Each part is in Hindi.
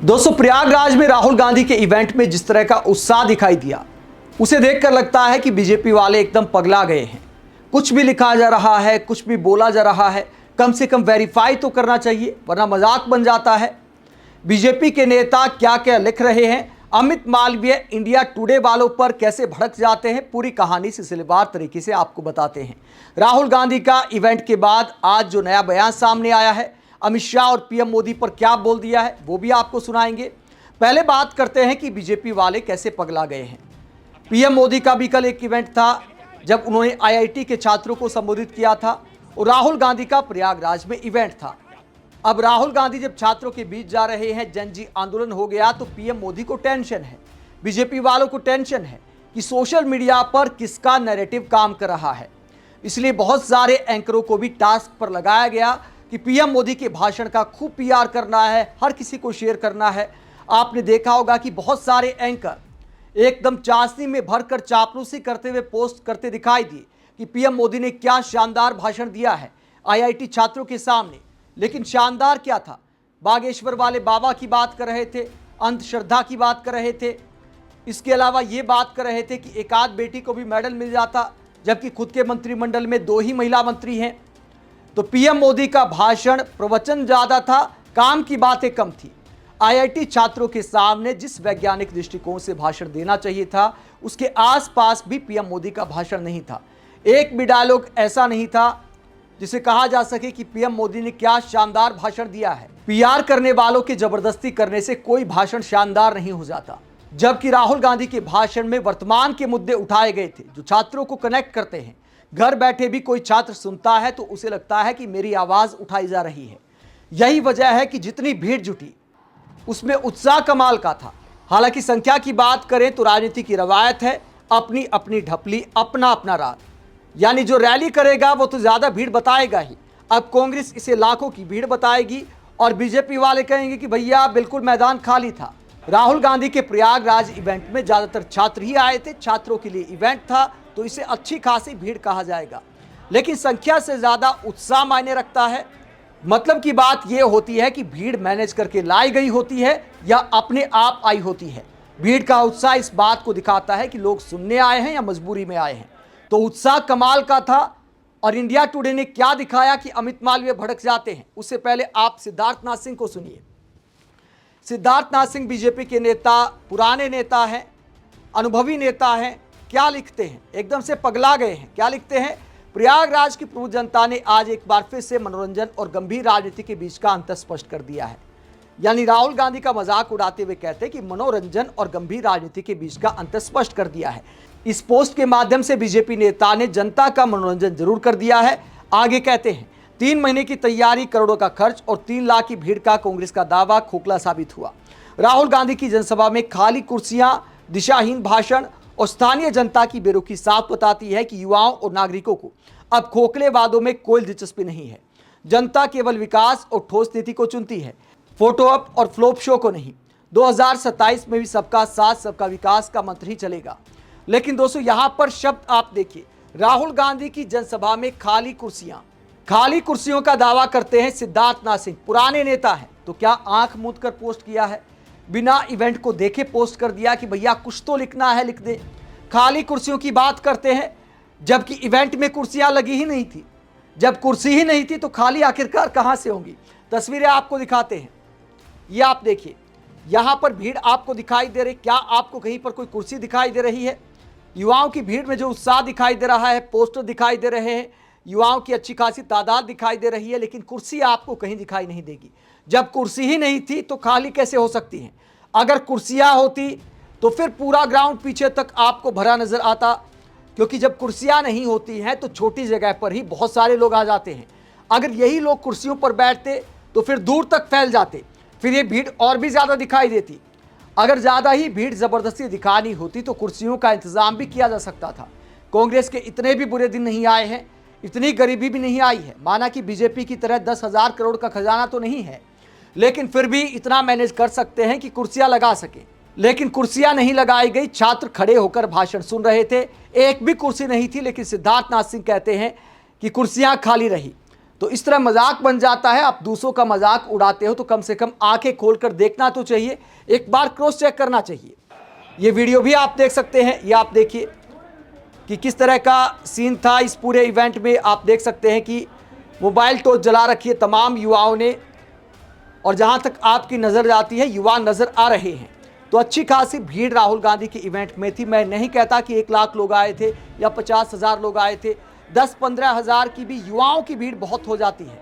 दोस्तों, प्रयागराज में राहुल गांधी के इवेंट में जिस तरह का उत्साह दिखाई दिया, उसे देखकर लगता है कि बीजेपी वाले एकदम पगला गए हैं। कुछ भी लिखा जा रहा है, कुछ भी बोला जा रहा है, कम से कम वेरीफाई तो करना चाहिए, वरना मजाक बन जाता है। बीजेपी के नेता क्या क्या लिख रहे हैं, अमित मालवीय इंडिया टुडे वालों पर कैसे भड़क जाते हैं, पूरी कहानी सिलसिलेवार तरीके से आपको बताते हैं। राहुल गांधी का इवेंट के बाद आज जो नया बयान सामने आया है, अमित शाह और पीएम मोदी पर क्या बोल दिया है, वो भी आपको सुनाएंगे। पहले बात करते हैं कि बीजेपी वाले कैसे पगला गए हैं। पीएम मोदी का भी कल एक इवेंट था जब उन्होंने आईआईटी के छात्रों को संबोधित किया था, और राहुल गांधी का प्रयागराज में इवेंट था। अब राहुल गांधी जब छात्रों के बीच जा रहे हैं, जन जी आंदोलन हो गया, तो पीएम मोदी को टेंशन है, बीजेपी वालों को टेंशन है कि सोशल मीडिया पर किसका नैरेटिव काम कर रहा है। इसलिए बहुत सारे एंकरों को भी टास्क पर लगाया गया कि पीएम मोदी के भाषण का खूब पीआर करना है, हर किसी को शेयर करना है। आपने देखा होगा कि बहुत सारे एंकर एकदम चाशनी में भरकर चापलूसी करते हुए पोस्ट करते दिखाई दिए कि पीएम मोदी ने क्या शानदार भाषण दिया है आईआईटी छात्रों के सामने। लेकिन शानदार क्या था, बागेश्वर वाले बाबा की बात कर रहे थे, अंधश्रद्धा की बात कर रहे थे, इसके अलावा ये बात कर रहे थे कि एक आध बेटी को भी मेडल मिल जाता, जबकि खुद के मंत्रिमंडल में 2 ही महिला मंत्री हैं। तो पीएम मोदी का भाषण प्रवचन ज्यादा था, काम की बातें कम थी। आईआईटी छात्रों के सामने जिस वैज्ञानिक दृष्टिकोण से भाषण देना चाहिए था, उसके आसपास भी पीएम मोदी का भाषण नहीं था। एक भी डायलॉग ऐसा नहीं था जिसे कहा जा सके कि पीएम मोदी ने क्या शानदार भाषण दिया है। पीआर करने वालों के जबरदस्ती करने से कोई भाषण शानदार नहीं हो जाता। जबकि राहुल गांधी के भाषण में वर्तमान के मुद्दे उठाए गए थे जो छात्रों को कनेक्ट करते हैं। घर बैठे भी कोई छात्र सुनता है तो उसे लगता है कि मेरी आवाज उठाई जा रही है। यही वजह है कि जितनी भीड़ जुटी उसमें उत्साह कमाल का था। हालांकि संख्या की बात करें तो राजनीति की रवायत है, अपनी अपनी ढपली, अपना अपना राज। यानी जो रैली करेगा वो तो ज्यादा भीड़ बताएगा ही। अब कांग्रेस इसे लाखों की भीड़ बताएगी और बीजेपी वाले कहेंगे कि भैया बिल्कुल मैदान खाली था। राहुल गांधी के प्रयागराज इवेंट में ज्यादातर छात्र ही आए थे, छात्रों के लिए इवेंट था तो इसे अच्छी खासी भीड़ कहा जाएगा। लेकिन संख्या से ज्यादा उत्साह मायने रखता है। मतलब की बात यह होती है कि भीड़ मैनेज करके लाई गई होती है या अपने आप आई होती है। भीड़ का उत्साह इस बात को दिखाता है कि लोग सुनने आए हैं या मजबूरी में आए हैं। तो उत्साह कमाल का था। और इंडिया टुडे ने क्या दिखाया कि अमित मालवीय भड़क जाते हैं, उससे पहले आप सिद्धार्थनाथ सिंह को सुनिए। सिद्धार्थनाथ सिंह बीजेपी के नेता, पुराने नेता हैं, अनुभवी नेता हैं। क्या लिखते हैं, एकदम से पगला गए हैं। क्या लिखते हैं, प्रयागराज की पूर्व जनता ने आज एक बार फिर से मनोरंजन और गंभीर राजनीति के बीच का अंतर स्पष्ट कर दिया है। यानी राहुल गांधी का मजाक उड़ाते हुए कहते हैं कि मनोरंजन और गंभीर राजनीति के बीच का अंतर स्पष्ट कर दिया है। इस पोस्ट के माध्यम से बीजेपी नेता ने जनता का मनोरंजन जरूर कर दिया है। आगे कहते हैं, 3 महीने की तैयारी, करोड़ों का खर्च और 3 लाख की भीड़ का कांग्रेस का दावा खोखला साबित हुआ। राहुल गांधी की जनसभा में खाली कुर्सियां, दिशाहीन भाषण और स्थानीय जनता की बेरुखी साफ बताती है कि युवाओं और नागरिकों को अब खोखले वादों में कोई दिलचस्पी नहीं है। जनता केवल विकास और ठोस नीति को चुनती है, फोटो अप और फ्लॉप शो को नहीं। 2027 में भी सबका साथ सबका विकास का मंत्र ही चलेगा। लेकिन दोस्तों, यहां पर शब्द आप देखिए, राहुल गांधी की जनसभा में खाली कुर्सियां, खाली कुर्सियों का दावा करते हैं सिद्धार्थनाथ सिंह, पुराने नेता हैं। तो क्या आंख मूंद कर पोस्ट किया है, बिना इवेंट को देखे पोस्ट कर दिया कि भैया कुछ तो लिखना है लिख दे। खाली कुर्सियों की बात करते हैं, जबकि इवेंट में कुर्सियां लगी ही नहीं थी। जब कुर्सी ही नहीं थी तो खाली आखिरकार कहां से होंगी। तस्वीरें आपको दिखाते हैं, ये आप देखिए, यहां पर भीड़ आपको दिखाई दे रही। क्या आपको कहीं पर कोई कुर्सी दिखाई दे रही है? युवाओं की भीड़ में जो उत्साह दिखाई दे रहा है, पोस्टर दिखाई दे रहे हैं, युवाओं की अच्छी खासी तादाद दिखाई दे रही है, लेकिन कुर्सी आपको कहीं दिखाई नहीं देगी। जब कुर्सी ही नहीं थी तो खाली कैसे हो सकती हैं? अगर कुर्सियां होती तो फिर पूरा ग्राउंड पीछे तक आपको भरा नजर आता, क्योंकि जब कुर्सियां नहीं होती हैं तो छोटी जगह पर ही बहुत सारे लोग आ जाते हैं। अगर यही लोग कुर्सियों पर बैठते तो फिर दूर तक फैल जाते, फिर ये भीड़ और भी ज्यादा दिखाई देती। अगर ज्यादा ही भीड़ जबरदस्ती दिखानी होती तो कुर्सियों का इंतजाम भी किया जा सकता था। कांग्रेस के इतने भी बुरे दिन नहीं आए हैं, इतनी गरीबी भी नहीं आई है। माना कि बीजेपी की तरह 10,000 करोड़ का खजाना तो नहीं है, लेकिन फिर भी इतना मैनेज कर सकते हैं कि कुर्सियां लगा सके। लेकिन कुर्सियां नहीं लगाई गई, छात्र खड़े होकर भाषण सुन रहे थे, एक भी कुर्सी नहीं थी। लेकिन सिद्धार्थनाथ सिंह कहते हैं कि कुर्सियां खाली रही। तो इस तरह मजाक बन जाता है। आप दूसरों का मजाक उड़ाते हो तो कम से कम आंखें खोलकर देखना तो चाहिए, एक बार क्रॉस चेक करना चाहिए। ये वीडियो भी आप देख सकते हैं, ये आप देखिए कि किस तरह का सीन था इस पूरे इवेंट में। आप देख सकते हैं कि मोबाइल टॉर्च जला रखी है तमाम युवाओं ने, और जहां तक आपकी नज़र जाती है युवा नज़र आ रहे हैं। तो अच्छी खासी भीड़ राहुल गांधी के इवेंट में थी। मैं नहीं कहता कि 1 लाख लोग आए थे या 50,000 लोग आए थे, 10-15 हज़ार की भी युवाओं की भीड़ बहुत हो जाती है।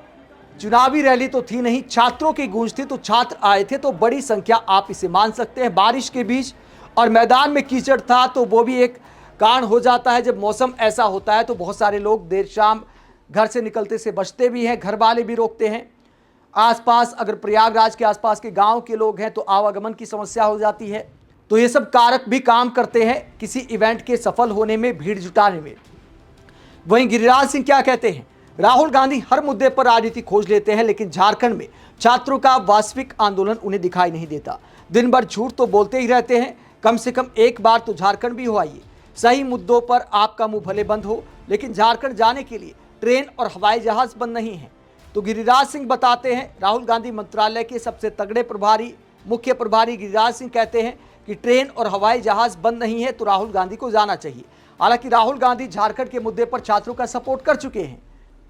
चुनावी रैली तो थी नहीं, छात्रों की गूंज थी, तो छात्र आए थे, तो बड़ी संख्या आप इसे मान सकते हैं। बारिश के बीच और मैदान में कीचड़ था, तो वो भी एक कारण हो जाता है। जब मौसम ऐसा होता है तो बहुत सारे लोग देर शाम घर से निकलते से बचते भी हैं, घर वाले भी रोकते हैं। आसपास अगर प्रयागराज के आसपास के गांव के लोग हैं तो आवागमन की समस्या हो जाती है। तो ये सब कारक भी काम करते हैं किसी इवेंट के सफल होने में, भीड़ जुटाने में। वहीं गिरिराज सिंह क्या कहते हैं, राहुल गांधी हर मुद्दे पर राजनीति खोज लेते हैं, लेकिन झारखंड में छात्रों का वास्तविक आंदोलन उन्हें दिखाई नहीं देता। दिन भर झूठ तो बोलते ही रहते हैं, कम से कम एक बार तो झारखंड भी हो आइए। सही मुद्दों पर आपका मुंह भले बंद हो, लेकिन झारखंड जाने के लिए ट्रेन और हवाई जहाज बंद नहीं है। तो गिरिराज सिंह बताते हैं, राहुल गांधी मंत्रालय के सबसे तगड़े प्रभारी, मुख्य प्रभारी गिरिराज सिंह कहते हैं कि ट्रेन और हवाई जहाज बंद नहीं है, तो राहुल गांधी को जाना चाहिए। हालांकि राहुल गांधी झारखंड के मुद्दे पर छात्रों का सपोर्ट कर चुके हैं।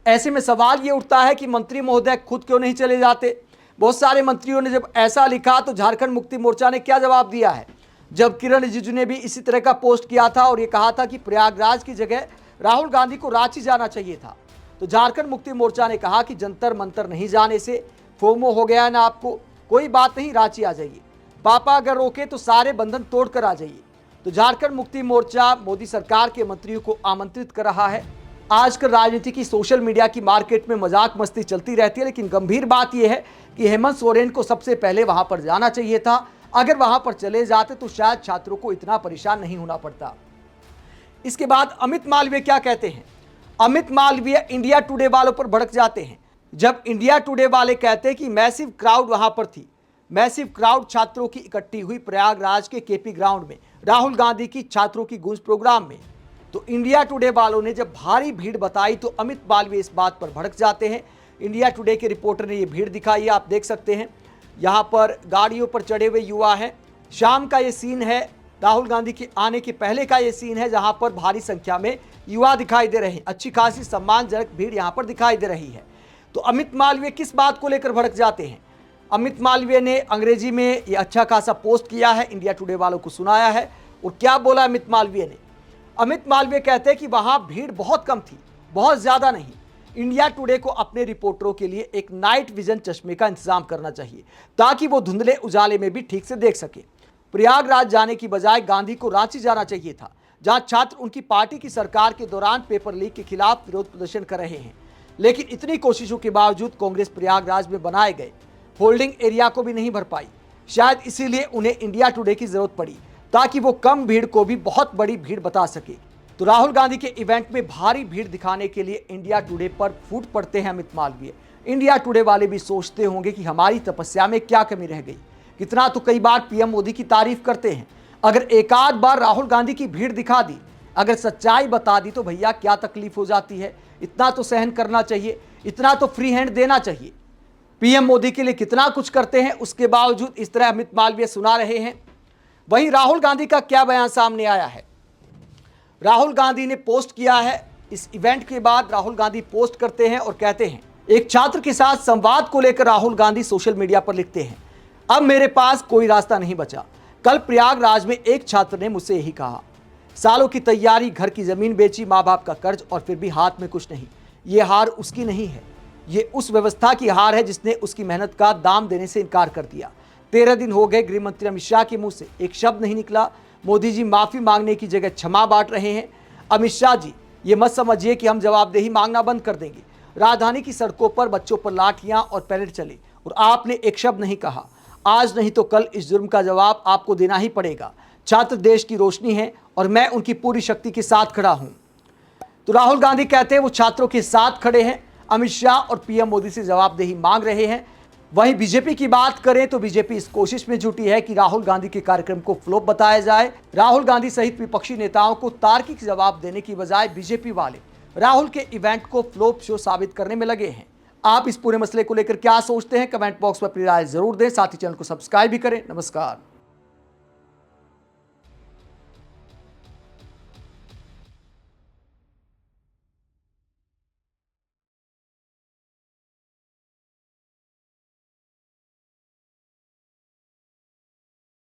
ऐसे में सवाल ये उठता है कि मंत्री महोदय खुद क्यों नहीं चले जाते। बहुत सारे मंत्रियों ने जब ऐसा लिखा तो झारखंड मुक्ति मोर्चा ने क्या जवाब दिया है। जब किरण रिजिजू ने भी इसी तरह का पोस्ट किया था और ये कहा था कि प्रयागराज की जगह राहुल गांधी को रांची जाना चाहिए था, तो झारखंड मुक्ति मोर्चा ने कहा कि जंतर मंतर नहीं जाने से फोमो हो गया ना आपको, कोई बात नहीं, रांची आ जाइए। पापा अगर रोके तो सारे बंधन तोड़ कर आ जाइए। तो झारखंड मुक्ति मोर्चा मोदी सरकार के मंत्रियों को आमंत्रित कर रहा है। आजकल राजनीति की, सोशल मीडिया की मार्केट में मजाक मस्ती चलती रहती है, लेकिन गंभीर बात यह है कि हेमंत सोरेन को सबसे पहले वहां पर जाना चाहिए था। अगर वहां पर चले जाते तो शायद छात्रों को इतना परेशान नहीं होना पड़ता। इसके बाद अमित मालवीय क्या कहते हैं। अमित मालवीय इंडिया टुडे वालों पर भड़क जाते हैं। जब इंडिया टुडे वाले कहते हैं कि मैसिव क्राउड वहां पर थी, मैसिव क्राउड छात्रों की इकट्ठी हुई प्रयागराज के केपी ग्राउंड में राहुल गांधी की छात्रों की गूंज प्रोग्राम में, तो इंडिया टुडे वालों ने जब भारी भीड़ बताई तो अमित मालवीय इस बात पर भड़क जाते हैं। इंडिया टुडे के रिपोर्टर ने ये भीड़ दिखाई, आप देख सकते हैं। यहाँ पर गाड़ियों पर चढ़े हुए युवा हैं। शाम का ये सीन है, राहुल गांधी के आने के पहले का ये सीन है, जहाँ पर भारी संख्या में युवा दिखाई दे रहे हैं। अच्छी खासी सम्मानजनक भीड़ यहाँ पर दिखाई दे रही है। तो अमित मालवीय किस बात को लेकर भड़क जाते हैं। अमित मालवीय ने अंग्रेजी में ये अच्छा खासा पोस्ट किया है, इंडिया टुडे वालों को सुनाया है। और क्या बोला अमित मालवीय ने। अमित मालवीय कहते हैं कि वहां भीड़ बहुत कम थी, बहुत ज्यादा नहीं। इंडिया टुडे को अपने रिपोर्टरों के लिए एक नाइट विजन चश्मे का इंतजाम करना चाहिए, ताकि वो धुंधले उजाले में भी ठीक से देख सके। प्रयागराज जाने की बजाय गांधी को रांची जाना चाहिए था, जहां छात्र उनकी पार्टी की सरकार के दौरान पेपर लीक के खिलाफ विरोध प्रदर्शन कर रहे हैं। लेकिन इतनी कोशिशों के बावजूद कांग्रेस प्रयागराज में बनाए गए होल्डिंग एरिया को भी नहीं भर पाई। शायद इसीलिए उन्हें इंडिया टुडे की जरूरत पड़ी, ताकि वो कम भीड़ को भी बहुत बड़ी भीड़ बता सके। तो राहुल गांधी के इवेंट में भारी भीड़ दिखाने के लिए इंडिया टुडे पर फूट पड़ते हैं अमित मालवीय। इंडिया टुडे वाले भी सोचते होंगे कि हमारी तपस्या में क्या कमी रह गई। कितना तो कई बार पीएम मोदी की तारीफ करते हैं, अगर एक आध बार राहुल गांधी की भीड़ दिखा दी, अगर सच्चाई बता दी, तो भैया क्या तकलीफ हो जाती है। इतना तो सहन करना चाहिए, इतना तो फ्री हैंड देना चाहिए। पीएम मोदी के लिए कितना कुछ करते हैं, उसके बावजूद इस तरह अमित मालवीय सुना रहे हैं। वहीं राहुल गांधी का क्या बयान सामने आया है। राहुल गांधी ने पोस्ट किया है, इस इवेंट के बाद राहुल गांधी पोस्ट करते हैं और कहते हैं, एक छात्र के साथ संवाद को लेकर राहुल गांधी सोशल मीडिया पर लिखते हैं, अब मेरे पास कोई रास्ता नहीं बचा। कल प्रयागराज में एक छात्र ने मुझसे यही कहा, सालों की तैयारी, घर की जमीन बेची, माँ बाप का कर्ज, और फिर भी हाथ में कुछ नहीं। ये हार उसकी नहीं है, ये उस व्यवस्था की हार है जिसने उसकी मेहनत का दाम देने से इनकार कर दिया। 13 दिन हो गए, गृह मंत्री अमित शाह के मुंह से एक शब्द नहीं निकला। मोदी जी माफी मांगने की जगह क्षमा बांट रहे हैं। अमित शाह जी, ये मत समझिए कि हम जवाबदेही मांगना बंद कर देंगे। राजधानी की सड़कों पर बच्चों पर लाठियां और पैरेड चले और आपने एक शब्द नहीं कहा। आज नहीं तो कल इस जुर्म का जवाब आपको देना ही पड़ेगा। छात्र देश की रोशनी है और मैं उनकी पूरी शक्ति के साथ खड़ा हूं। तो राहुल गांधी कहते हैं वो छात्रों के साथ खड़े हैं, अमित शाह और पीएम मोदी से जवाबदेही मांग रहे हैं। वहीं बीजेपी की बात करें तो बीजेपी इस कोशिश में जुटी है कि राहुल गांधी के कार्यक्रम को फ्लॉप बताया जाए। राहुल गांधी सहित विपक्षी नेताओं को तार्किक जवाब देने की बजाय बीजेपी वाले राहुल के इवेंट को फ्लॉप शो साबित करने में लगे हैं। आप इस पूरे मसले को लेकर क्या सोचते हैं, कमेंट बॉक्स में अपनी राय जरूर दें। साथ ही चैनल को सब्सक्राइब भी करें। नमस्कार।